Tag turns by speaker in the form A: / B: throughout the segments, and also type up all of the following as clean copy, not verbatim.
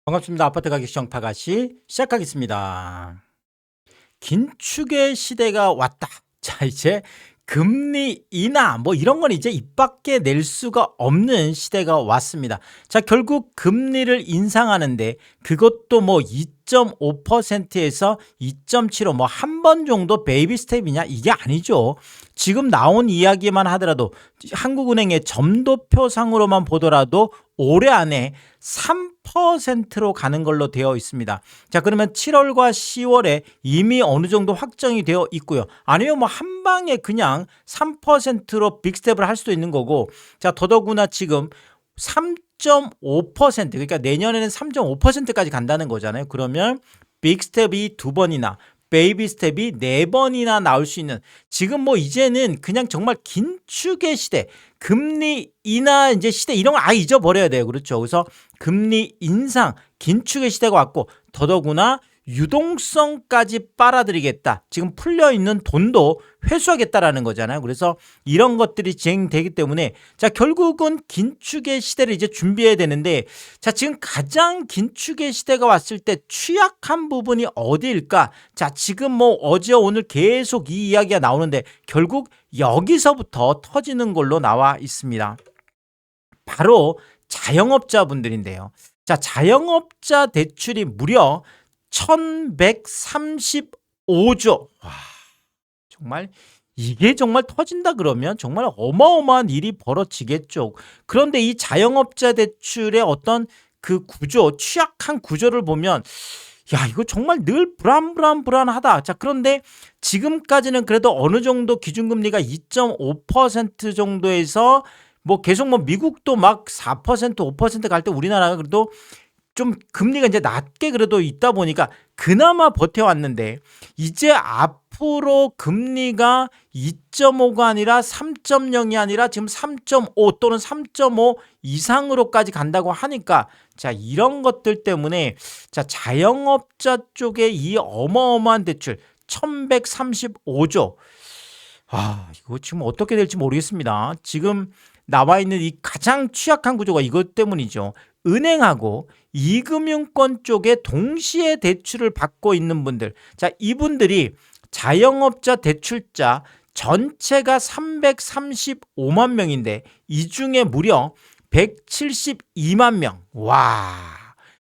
A: 반갑습니다. 아파트 가격 정파가시 시작하겠습니다. 긴축의 시대가 왔다. 자, 이제 금리 인하 뭐 이런 건 이제 입 밖에 낼 수가 없는 시대가 왔습니다. 자, 결국 금리를 인상하는데 그것도 뭐 2.5%에서 2.75 뭐 한 번 정도 베이비 스텝이냐 이게 아니죠. 지금 나온 이야기만 하더라도 한국은행의 점도표상으로만 보더라도 올해 안에 3%로 가는 걸로 되어 있습니다. 자, 그러면 7월과 10월에 이미 어느 정도 확정이 되어 있고요. 아니면 뭐 한 방에 그냥 3%로 빅스텝을 할 수도 있는 거고, 자, 더더구나 지금 3.5% 그러니까 내년에는 3.5%까지 간다는 거잖아요. 그러면 빅스텝이 2번이나 베이비 스텝이 4번이나 나올 수 있는, 지금 뭐 이제는 그냥 정말 긴축의 시대, 금리 인하 이제 시대 이런 걸 아예 잊어버려야 돼요. 그렇죠. 그래서 금리 인상, 긴축의 시대가 왔고, 더더구나 유동성까지 빨아들이겠다. 지금 풀려있는 돈도 회수하겠다라는 거잖아요. 그래서 이런 것들이 진행되기 때문에, 자, 결국은 긴축의 시대를 이제 준비해야 되는데, 자, 지금 가장 긴축의 시대가 왔을 때 취약한 부분이 어디일까? 자, 지금 뭐 어제 오늘 계속 이 이야기가 나오는데 결국 여기서부터 터지는 걸로 나와 있습니다. 바로 자영업자분들인데요. 자, 자영업자 대출이 무려 1135조. 와, 정말 이게 정말 터진다 그러면 정말 어마어마한 일이 벌어지겠죠. 그런데 이 자영업자 대출의 어떤 그 구조, 취약한 구조를 보면, 야, 이거 정말 늘 불안하다. 자, 그런데 지금까지는 그래도 어느 정도 기준금리가 2.5% 정도에서 뭐 계속 뭐 미국도 막 4%, 5% 갈 때 우리나라가 그래도 좀 금리가 이제 낮게 그래도 있다 보니까 그나마 버텨왔는데, 이제 앞으로 금리가 2.5가 아니라 3.0이 아니라 지금 3.5 또는 3.5 이상으로까지 간다고 하니까, 자, 이런 것들 때문에, 자, 자영업자 쪽에 이 어마어마한 대출 1135조. 아, 이거 지금 어떻게 될지 모르겠습니다. 지금 나와 있는 이 가장 취약한 구조가 이것 때문이죠. 은행하고 이금융권 쪽에 동시에 대출을 받고 있는 분들, 자, 이분들이 자영업자 대출자 전체가 335만 명인데 이 중에 무려 172만 명, 와,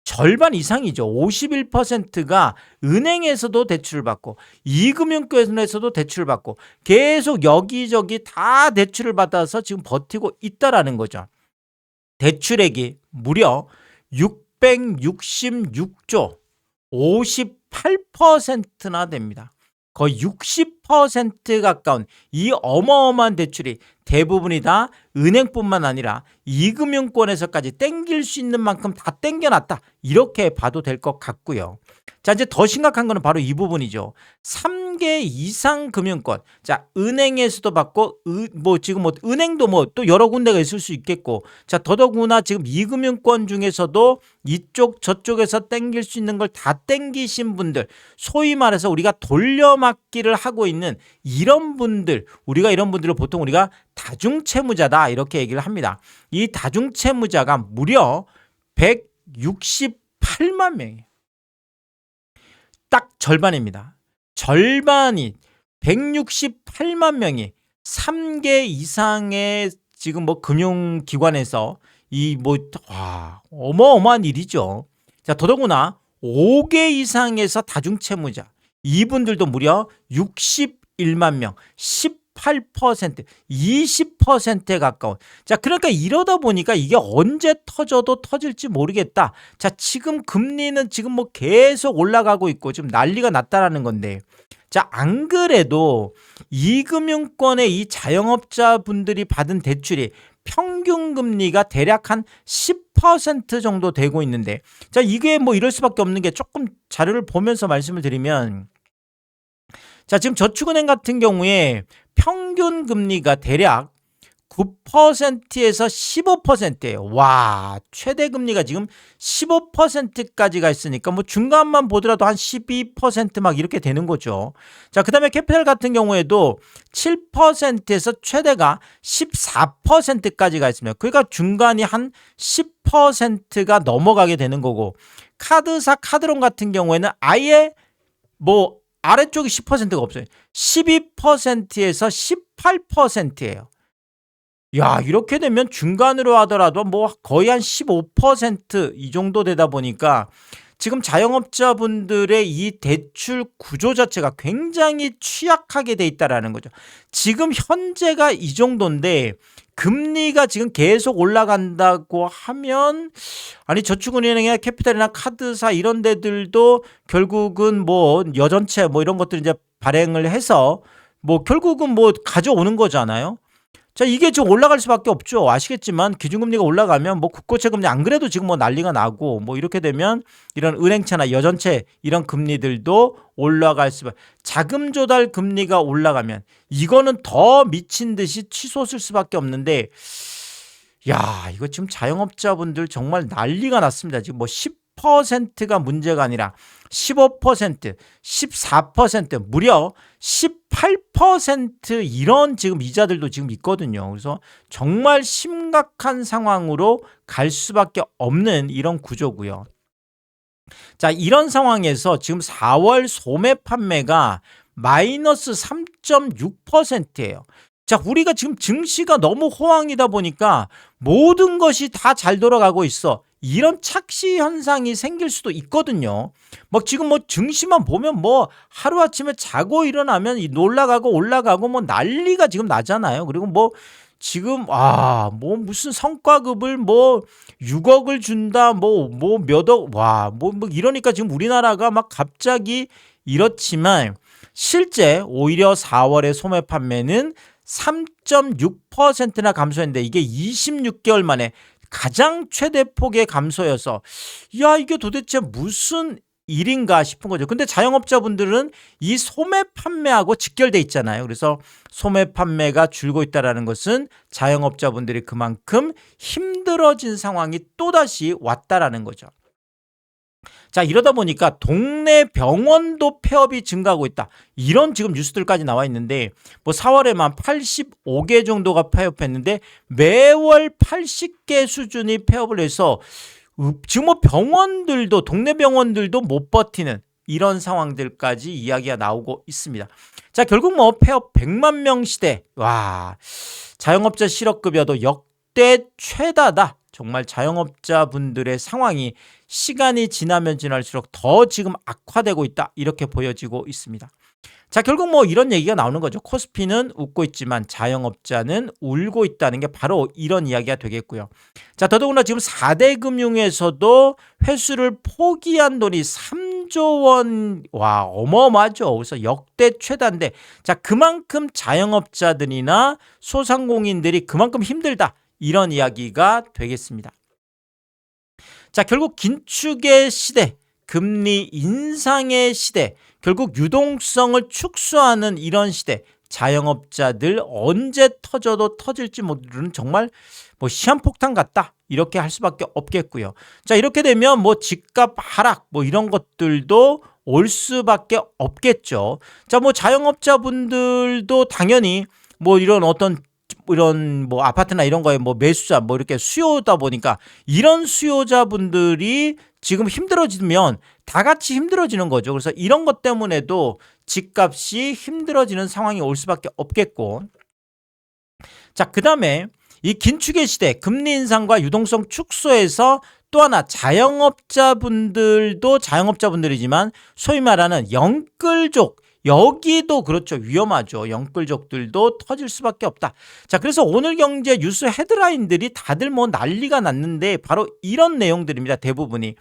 A: 절반 이상이죠. 51%가 은행에서도 대출을 받고 이금융권에서도 대출을 받고 계속 여기저기 다 대출을 받아서 지금 버티고 있다라는 거죠. 대출액이 무려 666조, 58%나 됩니다. 거의 60% 가까운 이 어마어마한 대출이 대부분이 다 은행뿐만 아니라 이금융권에서까지 땡길 수 있는 만큼 다 땡겨놨다, 이렇게 봐도 될 것 같고요. 자, 이제 더 심각한 거는 바로 이 부분이죠. 3개 이상 금융권, 자, 은행에서도 받고 뭐 지금 뭐 은행도 뭐 또 여러 군데가 있을 수 있겠고, 자, 더더구나 지금 이금융권 중에서도 이쪽 저쪽에서 땡길 수 있는 걸 다 땡기신 분들, 소위 말해서 우리가 돌려막기를 하고 있는 이런 분들, 우리가 이런 분들을 보통 우리가 다중채무자다 이렇게 얘기를 합니다. 이 다중채무자가 무려 168만 명이에요. 딱 절반입니다. 절반이 168만 명이 3개 이상의 지금 뭐 금융기관에서 이 뭐 어마어마한 일이죠. 자, 더더구나 5개 이상에서 다중채무자, 이분들도 무려 61만 명, 18%, 20%에 가까운. 자, 그러니까 이러다 보니까 이게 언제 터져도 터질지 모르겠다. 자, 지금 금리는 지금 뭐 계속 올라가고 있고 지금 난리가 났다라는 건데, 자, 안 그래도 이금융권의 이 자영업자분들이 받은 대출이 평균 금리가 대략 한 10% 정도 되고 있는데, 자, 이게 뭐 이럴 수밖에 없는 게, 조금 자료를 보면서 말씀을 드리면, 자, 지금 저축은행 같은 경우에 평균 금리가 대략 9%에서 15%예요. 와, 최대 금리가 지금 15%까지 가 있으니까 뭐 중간만 보더라도 한 12%막 이렇게 되는 거죠. 자, 그다음에 캐피탈 같은 경우에도 7%에서 최대가 14%까지 가 있습니다. 그러니까 중간이 한 10%가 넘어가게 되는 거고, 카드사 카드론 같은 경우에는 아예 뭐 아래쪽이 10%가 없어요. 12%에서 18%예요. 야, 이렇게 되면 중간으로 하더라도 뭐 거의 한 15% 정도 되다 보니까 지금 자영업자분들의 이 대출 구조 자체가 굉장히 취약하게 돼 있다라는 거죠. 지금 현재가 이 정도인데 금리가 지금 계속 올라간다고 하면, 아니 저축은행이나 캐피탈이나 카드사 이런 데들도 결국은 뭐 여전체 뭐 이런 것들 이제 발행을 해서 뭐 결국은 뭐 가져오는 거잖아요. 자, 이게 지금 올라갈 수밖에 없죠. 아시겠지만 기준금리가 올라가면 뭐 국고채 금리 안 그래도 지금 뭐 난리가 나고, 뭐 이렇게 되면 이런 은행채나 여전채 이런 금리들도 올라갈 수밖에. 자금 조달 금리가 올라가면 이거는 더 미친 듯이 치솟을 수밖에 없는데, 야, 이거 지금 자영업자분들 정말 난리가 났습니다. 지금 뭐 10%가 문제가 아니라 15%, 14%, 무려 18% 이런 지금 이자들도 지금 있거든요. 그래서 정말 심각한 상황으로 갈 수밖에 없는 이런 구조고요. 자, 이런 상황에서 지금 4월 소매 판매가 마이너스 3.6%예요. 자, 우리가 지금 증시가 너무 호황이다 보니까 모든 것이 다 잘 돌아가고 있어, 이런 착시 현상이 생길 수도 있거든요. 뭐 지금 뭐 증시만 보면 뭐 하루아침에 자고 일어나면 올라가고 올라가고 뭐 난리가 지금 나잖아요. 그리고 뭐 지금 뭐 무슨 성과급을 뭐 6억을 준다 뭐 몇억, 뭐 이러니까 지금 우리나라가 막 갑자기 이렇지만 실제 오히려 4월의 소매 판매는 3.6%나 감소했는데 이게 26개월 만에 가장 최대 폭의 감소여서, 야, 이게 도대체 무슨 일인가 싶은 거죠. 근데 자영업자분들은 이 소매 판매하고 직결돼 있잖아요. 그래서 소매 판매가 줄고 있다는 것은 자영업자분들이 그만큼 힘들어진 상황이 또다시 왔다라는 거죠. 자, 이러다 보니까 동네 병원도 폐업이 증가하고 있다, 이런 지금 뉴스들까지 나와 있는데, 뭐 4월에만 85개 정도가 폐업했는데 매월 80개 수준이 폐업을 해서 지금 뭐 병원들도, 동네 병원들도 못 버티는 이런 상황들까지 이야기가 나오고 있습니다. 자, 결국 뭐 폐업 100만 명 시대, 와, 자영업자 실업급여도 역대 최다다. 정말 자영업자분들의 상황이 시간이 지나면 지날수록 더 지금 악화되고 있다, 이렇게 보여지고 있습니다. 자, 결국 뭐 이런 얘기가 나오는 거죠. 코스피는 웃고 있지만 자영업자는 울고 있다는 게 바로 이런 이야기가 되겠고요. 자, 더더군다나 지금 4대 금융에서도 회수를 포기한 돈이 3조 원, 와, 어마어마하죠. 그래서 역대 최다인데, 자, 그만큼 자영업자들이나 소상공인들이 그만큼 힘들다, 이런 이야기가 되겠습니다. 자, 결국 긴축의 시대, 금리 인상의 시대, 결국 유동성을 축소하는 이런 시대, 자영업자들 언제 터져도 터질지 모르는 정말 뭐 시한폭탄 같다, 이렇게 할 수밖에 없겠고요. 자, 이렇게 되면 뭐 집값 하락 뭐 이런 것들도 올 수밖에 없겠죠. 자, 뭐 자영업자분들도 당연히 뭐 이런 어떤 이런 뭐 아파트나 이런 거에 뭐 매수자 뭐 이렇게 수요다 보니까 이런 수요자분들이 지금 힘들어지면 다 같이 힘들어지는 거죠. 그래서 이런 것 때문에도 집값이 힘들어지는 상황이 올 수밖에 없겠고, 자, 그다음에 이 긴축의 시대, 금리 인상과 유동성 축소에서 또 하나 자영업자분들도 자영업자분들이지만 소위 말하는 영끌족, 여기도 그렇죠. 위험하죠. 영끌족들도 터질 수밖에 없다. 자, 그래서 오늘 경제 뉴스 헤드라인들이 다들 뭐 난리가 났는데 바로 이런 내용들입니다. 대부분이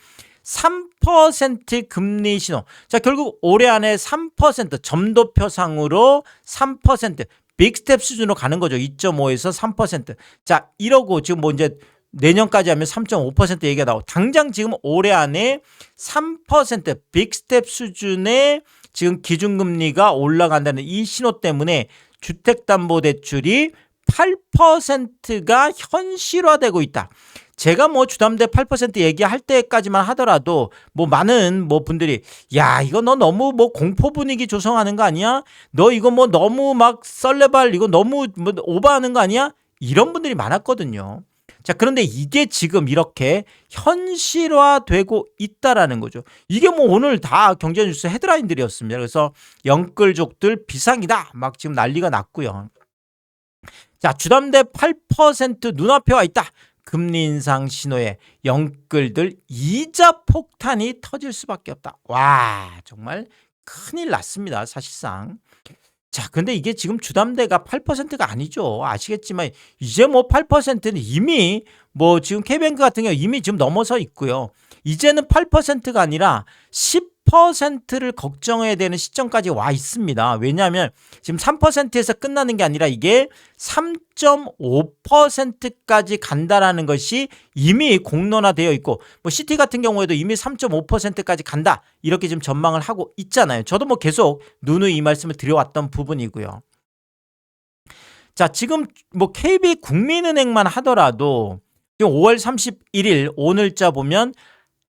A: 3% 금리 신호. 자, 결국 올해 안에 3% 점도표상으로 3% 빅스텝 수준으로 가는 거죠. 2.5에서 3%. 자, 이러고 지금 뭐 이제 내년까지 하면 3.5% 얘기가 나오고, 당장 지금 올해 안에 3% 빅스텝 수준의 지금 기준금리가 올라간다는 이 신호 때문에 주택담보대출이 8%가 현실화되고 있다. 제가 뭐 주담대 8% 얘기할 때까지만 하더라도 뭐 많은 뭐 분들이 야 이거 너 너무 뭐 공포 분위기 조성하는 거 아니야? 너 이거 뭐 너무 막 썰레발 이거 너무 뭐 오버하는 거 아니야? 이런 분들이 많았거든요. 자, 그런데 이게 지금 이렇게 현실화되고 있다라는 거죠. 이게 뭐 오늘 다 경제뉴스 헤드라인들이었습니다. 그래서 영끌족들 비상이다 막 지금 난리가 났고요. 자, 주담대 8% 눈앞에 와 있다. 금리 인상 신호에 영끌들 이자 폭탄이 터질 수밖에 없다. 와, 정말 큰일 났습니다. 사실상. 자, 근데 이게 지금 주담대가 8%가 아니죠. 아시겠지만 이제 뭐 8%는 이미 뭐 지금 K뱅크 같은 경우 이미 지금 넘어서 있고요. 이제는 8%가 아니라 10%를 걱정해야 되는 시점까지 와 있습니다. 왜냐하면 지금 3%에서 끝나는 게 아니라 이게 3.5%까지 간다라는 것이 이미 공론화되어 있고 뭐 시티 같은 경우에도 이미 3.5%까지 간다 이렇게 지금 전망을 하고 있잖아요. 저도 뭐 계속 누누이 이 말씀을 드려왔던 부분이고요. 자, 지금 뭐 KB국민은행만 하더라도 지금 5월 31일 오늘자 보면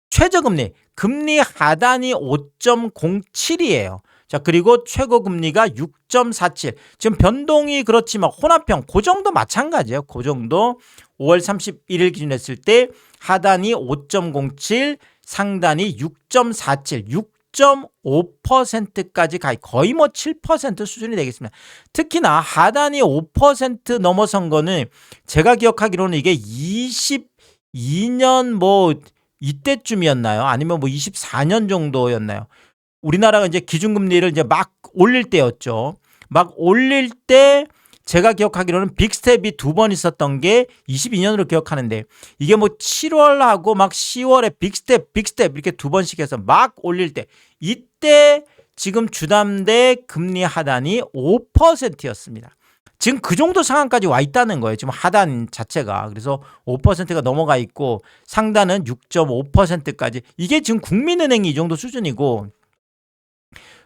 A: 최저금리, 금리 하단이 5.07이에요. 자, 그리고 최고금리가 6.47. 지금 변동이 그렇지만 혼합형, 그 정도 마찬가지예요. 그 정도 5월 31일 기준 했을 때 하단이 5.07, 상단이 6.47, 6.5%까지 거의 뭐 7% 수준이 되겠습니다. 특히나 하단이 5% 넘어선 거는 제가 기억하기로는 이게 22년 뭐 이때쯤이었나요? 아니면 뭐 24년 정도였나요? 우리나라가 이제 기준금리를 이제 막 올릴 때였죠. 막 올릴 때 제가 기억하기로는 빅스텝이 2번 있었던 게 22년으로 기억하는데 이게 뭐 7월하고 막 10월에 빅스텝 이렇게 2번씩 해서 막 올릴 때 이때 지금 주담대 금리 하단이 5%였습니다. 지금 그 정도 상황까지 와 있다는 거예요. 지금 하단 자체가. 그래서 5%가 넘어가 있고 상단은 6.5%까지. 이게 지금 국민은행이 이 정도 수준이고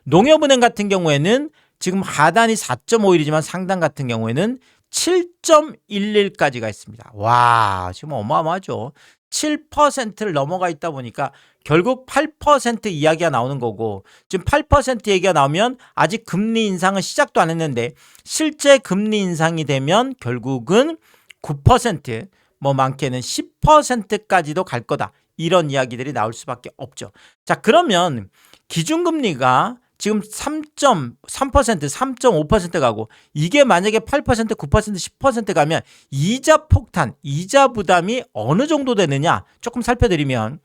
A: 농협은행 같은 경우에는 지금 하단이 4.51이지만 상단 같은 경우에는 7.11까지가 있습니다. 와, 지금 어마어마하죠. 7%를 넘어가 있다 보니까 결국 8% 이야기가 나오는 거고 지금 8% 얘기가 나오면 아직 금리 인상은 시작도 안 했는데 실제 금리 인상이 되면 결국은 9% 뭐 많게는 10%까지도 갈 거다. 이런 이야기들이 나올 수밖에 없죠. 자, 그러면 기준금리가 지금 3.3%, 3.5% 가고 이게 만약에 8%, 9%, 10% 가면 이자 폭탄, 이자 부담이 어느 정도 되느냐 조금 살펴드리면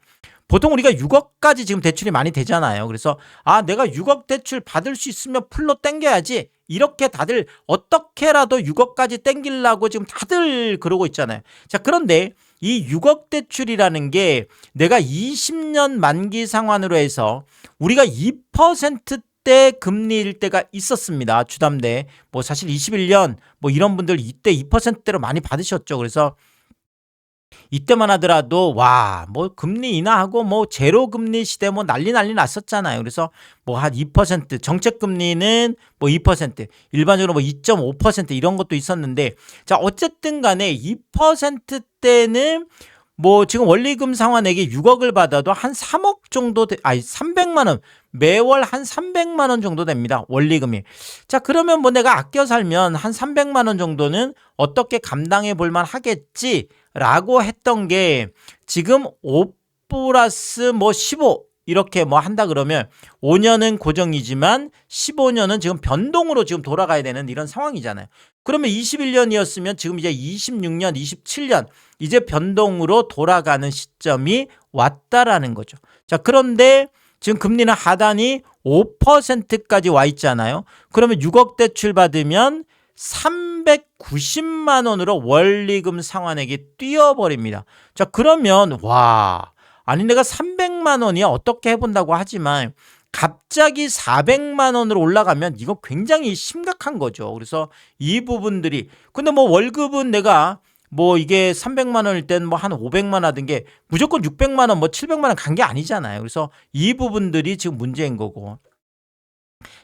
A: 보통 우리가 6억까지 지금 대출이 많이 되잖아요. 그래서 내가 6억 대출 받을 수 있으면 풀로 땡겨야지 이렇게 다들 어떻게라도 6억까지 땡기려고 지금 다들 그러고 있잖아요. 자, 그런데 이 6억 대출이라는 게 내가 20년 만기 상환으로 해서 우리가 2%대 금리일 때가 있었습니다. 주담대. 뭐 사실 21년 뭐 이런 분들 이때 2%대로 많이 받으셨죠. 그래서 이때만 하더라도 와, 뭐 금리 인하하고 뭐 제로 금리 시대 뭐 난리 났었잖아요. 그래서 뭐 한 2% 정책 금리는 뭐 2% 일반적으로 뭐 2.5% 이런 것도 있었는데 자, 어쨌든 간에 2%대는 뭐 지금 원리금 상환액이 6억을 받아도 한 3억 정도 300만 원 매월 한 300만 원 정도 됩니다. 원리금이. 자, 그러면 뭐 내가 아껴 살면 한 300만 원 정도는 어떻게 감당해 볼 만 하겠지라고 했던 게 지금 5 플러스 뭐 15 이렇게 뭐 한다 그러면 5년은 고정이지만 15년은 지금 변동으로 지금 돌아가야 되는 이런 상황이잖아요. 그러면 21년이었으면 지금 이제 26년, 27년 이제 변동으로 돌아가는 시점이 왔다라는 거죠. 자, 그런데 지금 금리는 하단이 5%까지 와 있잖아요. 그러면 6억 대출 받으면 390만 원으로 원리금 상환액이 뛰어버립니다. 자, 그러면 아니 내가 300만 원이야 어떻게 해본다고 하지만 갑자기 400만 원으로 올라가면 이거 굉장히 심각한 거죠. 그래서 이 부분들이 근데 뭐 월급은 내가 뭐 이게 300만 원일 땐 뭐 한 500만 원 하던 게 무조건 600만 원 뭐 700만 원 간 게 아니잖아요. 그래서 이 부분들이 지금 문제인 거고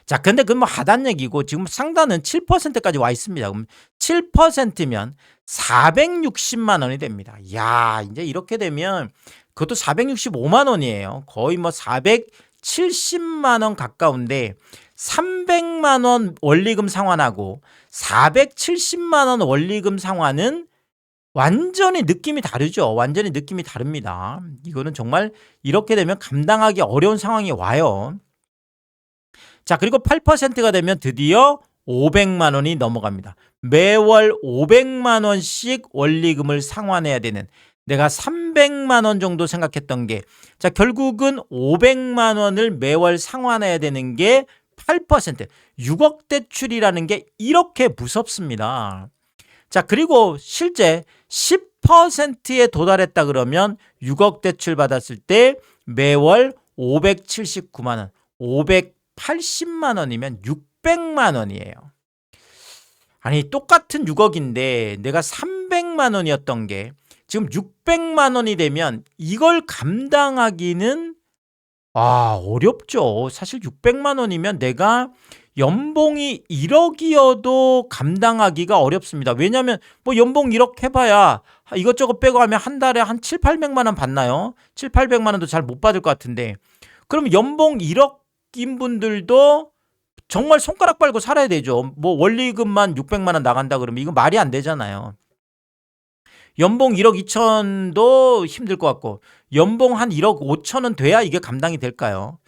A: 자, 근데 그건 뭐 하단 얘기고 지금 상단은 7%까지 와 있습니다. 그럼 7%면 460만 원이 됩니다. 야, 이제 이렇게 되면 그것도 465만 원이에요. 거의 뭐 470만 원 가까운데 300만 원 원리금 상환하고 470만 원 원리금 상환은 완전히 느낌이 다르죠. 완전히 느낌이 다릅니다. 이거는 정말 이렇게 되면 감당하기 어려운 상황이 와요. 자, 그리고 8%가 되면 드디어 500만 원이 넘어갑니다. 매월 500만 원씩 원리금을 상환해야 되는, 내가 300만 원 정도 생각했던 게, 자, 결국은 500만 원을 매월 상환해야 되는 게 8%, 6억 대출이라는 게 이렇게 무섭습니다. 자, 그리고 실제 10%에 도달했다 그러면 6억 대출 받았을 때 매월 579만 원, 580만 원이면 600만 원이에요. 아니, 똑같은 6억인데 내가 300만 원이었던 게 지금 600만 원이 되면 이걸 감당하기는 어렵죠. 사실 600만 원이면 내가 연봉이 1억이어도 감당하기가 어렵습니다. 왜냐하면 뭐 연봉 1억 해봐야 이것저것 빼고 하면 한 달에 한 7, 800만 원 받나요? 7, 800만 원도 잘 못 받을 것 같은데, 그럼 연봉 1억인 분들도 정말 손가락 빨고 살아야 되죠. 뭐 원리금만 600만 원 나간다 그러면 이거 말이 안 되잖아요. 연봉 1억 2천도 힘들 것 같고 연봉 한 1억 5천은 돼야 이게 감당이 될까요?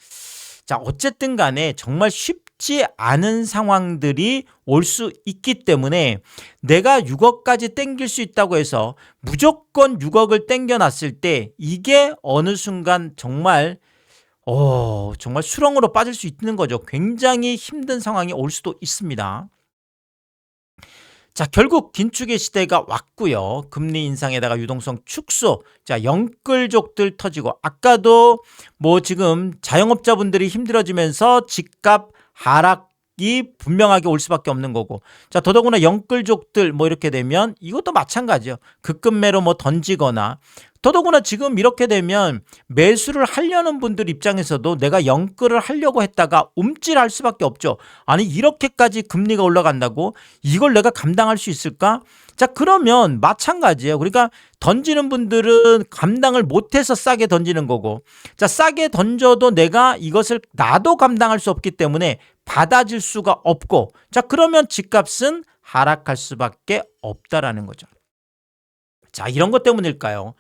A: 자, 어쨌든 간에 정말 쉽지 않은 상황들이 올 수 있기 때문에 내가 6억까지 땡길 수 있다고 해서 무조건 6억을 땡겨놨을 때 이게 어느 순간 정말 수렁으로 빠질 수 있는 거죠. 굉장히 힘든 상황이 올 수도 있습니다. 자, 결국 긴축의 시대가 왔고요. 금리 인상에다가 유동성 축소, 자, 영끌족들 터지고, 아까도 뭐 지금 자영업자분들이 힘들어지면서 집값 하락이 분명하게 올 수밖에 없는 거고, 자, 더더구나 영끌족들 뭐 이렇게 되면 이것도 마찬가지예요. 급급매로 뭐 던지거나, 더더구나 지금 이렇게 되면 매수를 하려는 분들 입장에서도 내가 영끌을 하려고 했다가 움찔할 수밖에 없죠. 아니, 이렇게까지 금리가 올라간다고 이걸 내가 감당할 수 있을까? 자, 그러면 마찬가지예요. 그러니까 던지는 분들은 감당을 못해서 싸게 던지는 거고, 자, 싸게 던져도 내가 이것을 나도 감당할 수 없기 때문에 받아줄 수가 없고, 자, 그러면 집값은 하락할 수밖에 없다라는 거죠. 자, 이런 것 때문일까요?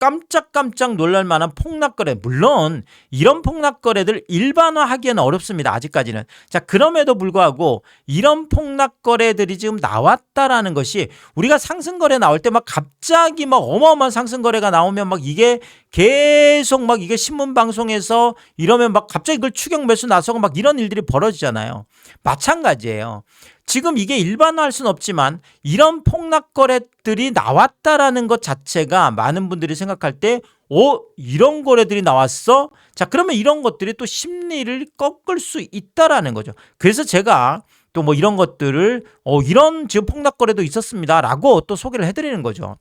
A: 깜짝깜짝 놀랄 만한 폭락거래, 물론 이런 폭락거래들 일반화하기에는 어렵습니다. 아직까지는. 자, 그럼에도 불구하고 이런 폭락거래들이 지금 나왔다라는 것이, 우리가 상승거래 나올 때 막 갑자기 막 어마어마한 상승거래가 나오면 막 이게 계속 막 이게 신문방송에서 이러면 막 갑자기 그걸 추격 매수 나서고 막 이런 일들이 벌어지잖아요. 마찬가지예요. 지금 이게 일반화할 수는 없지만 이런 폭락거래들이 나왔다라는 것 자체가 많은 분들이 생각할 때 이런 거래들이 나왔어? 자, 그러면 이런 것들이 또 심리를 꺾을 수 있다라는 거죠. 그래서 제가 또 뭐 이런 것들을 이런 지금 폭락거래도 있었습니다 라고 또 소개를 해드리는 거죠.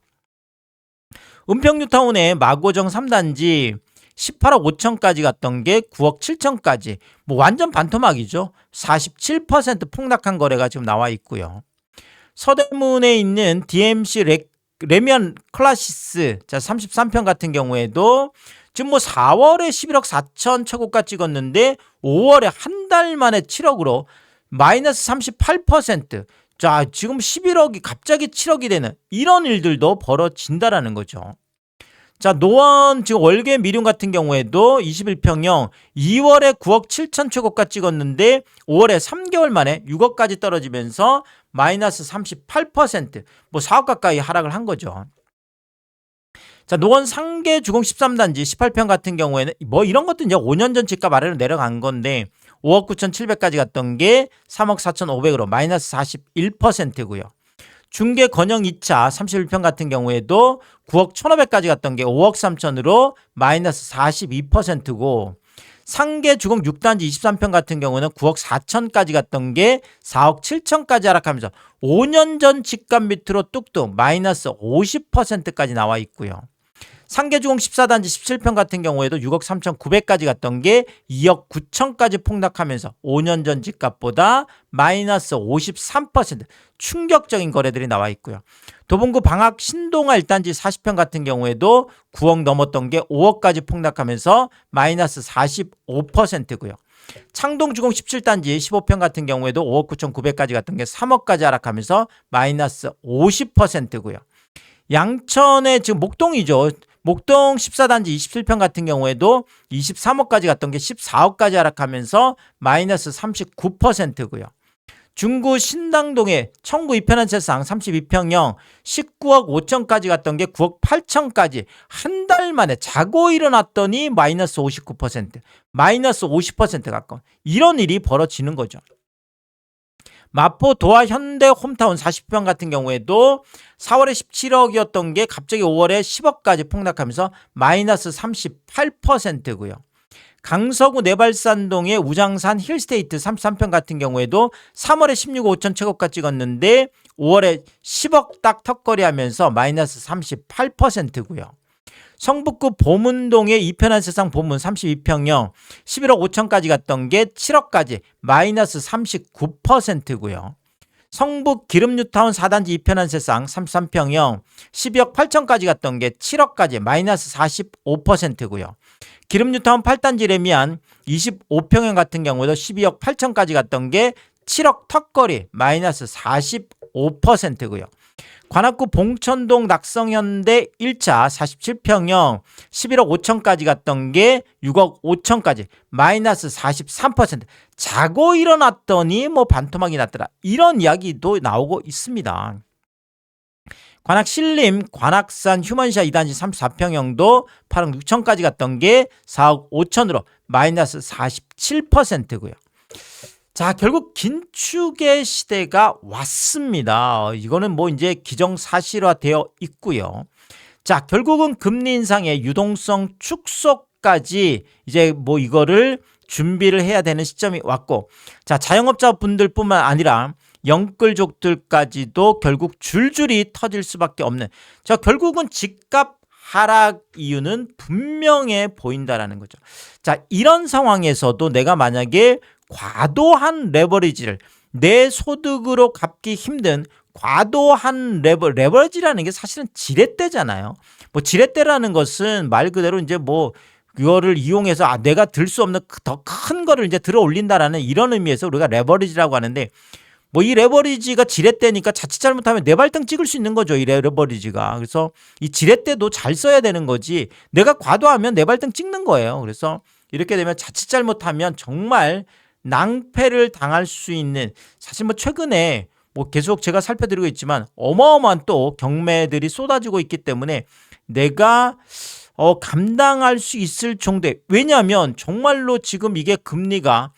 A: 은평뉴타운의 마고정 3단지 18억 5천까지 갔던 게 9억 7천까지, 뭐 완전 반토막이죠. 47% 폭락한 거래가 지금 나와 있고요. 서대문에 있는 DMC 레미안 클라시스, 자, 33평 같은 경우에도 지금 뭐 4월에 11억 4천 최고가 찍었는데 5월에 한 달 만에 7억으로 마이너스 38%. 자, 지금 11억이 갑자기 7억이 되는 이런 일들도 벌어진다라는 거죠. 자, 노원 지금 월계 미륜 같은 경우에도 21평형 2월에 9억 7천 최고가 찍었는데 5월에 3개월 만에 6억까지 떨어지면서 마이너스 38%, 뭐 4억 가까이 하락을 한 거죠. 자, 노원 상계 주공 13단지 18평 같은 경우에는 뭐 이런 것도 이제 5년 전 집값 아래로 내려간 건데 5억 9천7백까지 갔던 게 3억 4천5백으로 마이너스 41%고요. 중계 건영 2차 31평 같은 경우에도 9억 1,500까지 갔던 게 5억 3천으로 마이너스 42%고, 상계 주공 6단지 23평 같은 경우는 9억 4천까지 갔던 게 4억 7천까지 하락하면서 5년 전 집값 밑으로 뚝뚝 마이너스 50%까지 나와 있고요. 상계주공 14단지 17평 같은 경우에도 6억 3,900까지 갔던 게 2억 9천까지 폭락하면서 5년 전 집값보다 마이너스 53% 충격적인 거래들이 나와 있고요. 도봉구 방학 신동아 1단지 40평 같은 경우에도 9억 넘었던 게 5억까지 폭락하면서 마이너스 45%고요. 창동주공 17단지 15평 같은 경우에도 5억 9,900까지 갔던 게 3억까지 하락하면서 마이너스 50%고요. 양천의 지금 목동이죠. 목동 14단지 27평 같은 경우에도 23억까지 갔던 게 14억까지 하락하면서 마이너스 39%고요. 중구 신당동의 청구 2편한 채상 32평형 19억 5천까지 갔던 게 9억 8천까지 한 달 만에 자고 일어났더니 마이너스 59%, 마이너스 50% 가까운 이런 일이 벌어지는 거죠. 마포 도화 현대 홈타운 40평 같은 경우에도 4월에 17억이었던 게 갑자기 5월에 10억까지 폭락하면서 마이너스 38%고요. 강서구 내발산동의 우장산 힐스테이트 33평 같은 경우에도 3월에 16억 5천 최고가 찍었는데 5월에 10억 딱 턱걸이 하면서 마이너스 38%고요. 성북구 보문동의 2편한 세상 보문 32평형 11억 5천까지 갔던 게 7억까지 마이너스 39%고요. 성북 기름뉴타운 4단지 2편한 세상 33평형 12억 8천까지 갔던 게 7억까지 마이너스 45%고요. 기름뉴타운 8단지 레미안 25평형 같은 경우도 12억 8천까지 갔던 게 7억 턱걸이 마이너스 45%고요. 관악구 봉천동 낙성현대 1차 47평형 11억 5천까지 갔던 게 6억 5천까지 마이너스 43%. 자고 일어났더니 뭐 반토막이 났더라. 이런 이야기도 나오고 있습니다. 관악 신림 관악산 휴먼시아 2단지 34평형도 8억 6천까지 갔던 게 4억 5천으로 마이너스 47%고요. 자, 결국 긴축의 시대가 왔습니다. 이거는 뭐 이제 기정사실화되어 있고요. 자, 결국은 금리 인상의 유동성 축소까지 이제 뭐 이거를 준비를 해야 되는 시점이 왔고, 자, 자영업자분들뿐만 아니라 영끌족들까지도 결국 줄줄이 터질 수밖에 없는, 자, 결국은 집값 하락 이유는 분명해 보인다라는 거죠. 자, 이런 상황에서도 내가 만약에 과도한 레버리지를 내 소득으로 갚기 힘든 과도한 레버리지라는 게 사실은 지렛대잖아요. 뭐 지렛대라는 것은 말 그대로 이제 뭐 이거를 이용해서 내가 들 수 없는 더 큰 거를 이제 들어 올린다라는 이런 의미에서 우리가 레버리지라고 하는데, 뭐 이 레버리지가 지렛대니까 자칫 잘못하면 내 발등 찍을 수 있는 거죠, 이 레버리지가. 그래서 이 지렛대도 잘 써야 되는 거지, 내가 과도하면 내 발등 찍는 거예요. 그래서 이렇게 되면 자칫 잘못하면 정말 낭패를 당할 수 있는, 사실 뭐 최근에 뭐 계속 제가 살펴드리고 있지만 어마어마한 또 경매들이 쏟아지고 있기 때문에 내가 감당할 수 있을 정도의, 왜냐하면 정말로 지금 이게 금리가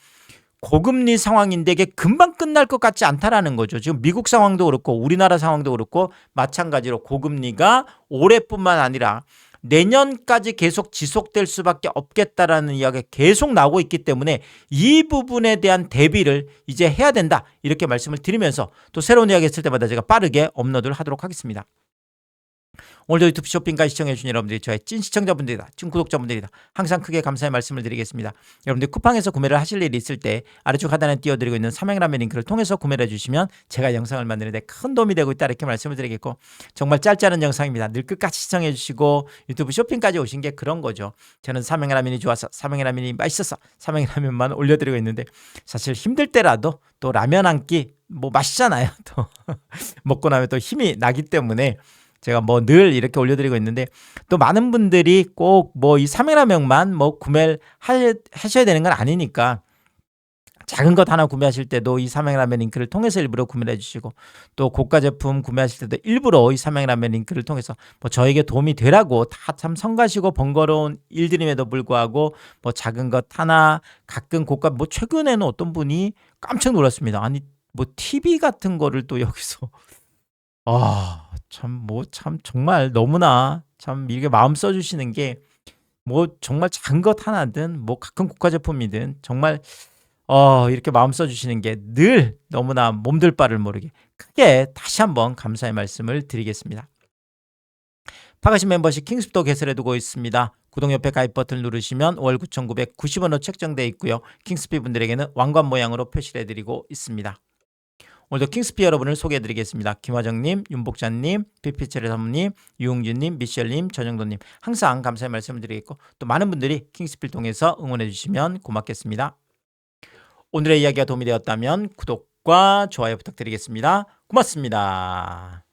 A: 고금리 상황인데 이게 금방 끝날 것 같지 않다라는 거죠. 지금 미국 상황도 그렇고 우리나라 상황도 그렇고 마찬가지로 고금리가 올해뿐만 아니라 내년까지 계속 지속될 수밖에 없겠다라는 이야기가 계속 나오고 있기 때문에 이 부분에 대한 대비를 이제 해야 된다, 이렇게 말씀을 드리면서 또 새로운 이야기 있을 때마다 제가 빠르게 업로드를 하도록 하겠습니다. 오늘도 유튜브 쇼핑까지 시청해주신 여러분들이 저의 찐 시청자분들이다, 찐 구독자분들이다, 항상 크게 감사의 말씀을 드리겠습니다. 여러분들 쿠팡에서 구매를 하실 일이 있을 때 아래쪽 하단에 띄워드리고 있는 삼행라면 링크를 통해서 구매를 해주시면 제가 영상을 만드는 데 큰 도움이 되고 있다, 이렇게 말씀을 드리겠고, 정말 짧지 않은 영상입니다. 늘 끝까지 시청해주시고 유튜브 쇼핑까지 오신 게 그런 거죠. 저는 삼행라면이 좋아서, 삼행라면이 맛있어서 삼행라면만 올려드리고 있는데, 사실 힘들 때라도 또 라면 한 끼 뭐 마시잖아요. 또 먹고 나면 또 힘이 나기 때문에 제가 뭐 늘 이렇게 올려드리고 있는데, 또 많은 분들이 꼭 뭐 이 삼행라면만 뭐 구매를 하셔야 되는 건 아니니까 작은 것 하나 구매하실 때도 이 삼행라면 링크를 통해서 일부러 구매를 해주시고, 또 고가 제품 구매하실 때도 일부러 이 삼행라면 링크를 통해서 뭐 저에게 도움이 되라고 다 참 성가시고 번거로운 일들임에도 불구하고 뭐 작은 것 하나, 가끔 고가, 뭐 최근에는 어떤 분이 깜짝 놀랐습니다. 아니 뭐 TV 같은 거를 또 여기서 참 정말 너무나 참 이렇게 마음 써주시는 게, 뭐 정말 작은 것 하나든 뭐 가끔 고가 제품이든 정말 이렇게 마음 써주시는 게 늘 너무나 몸둘 바를 모르게 크게 다시 한번 감사의 말씀을 드리겠습니다. 파가신 멤버십 킹스피도 개설해두고 있습니다. 구독 옆에 가입 버튼 누르시면 월 9,990원으로 책정되어 있고요. 킹스피 분들에게는 왕관 모양으로 표시를 해드리고 있습니다. 오늘도 킹스피 여러분을 소개해드리겠습니다. 김화정님, 윤복자님, 피피체르 사모님, 유웅진님, 미셸님, 전영도님 항상 감사의 말씀을 드리겠고 또 많은 분들이 킹스피를 통해서 응원해 주시면 고맙겠습니다. 오늘의 이야기가 도움이 되었다면 구독과 좋아요 부탁드리겠습니다. 고맙습니다.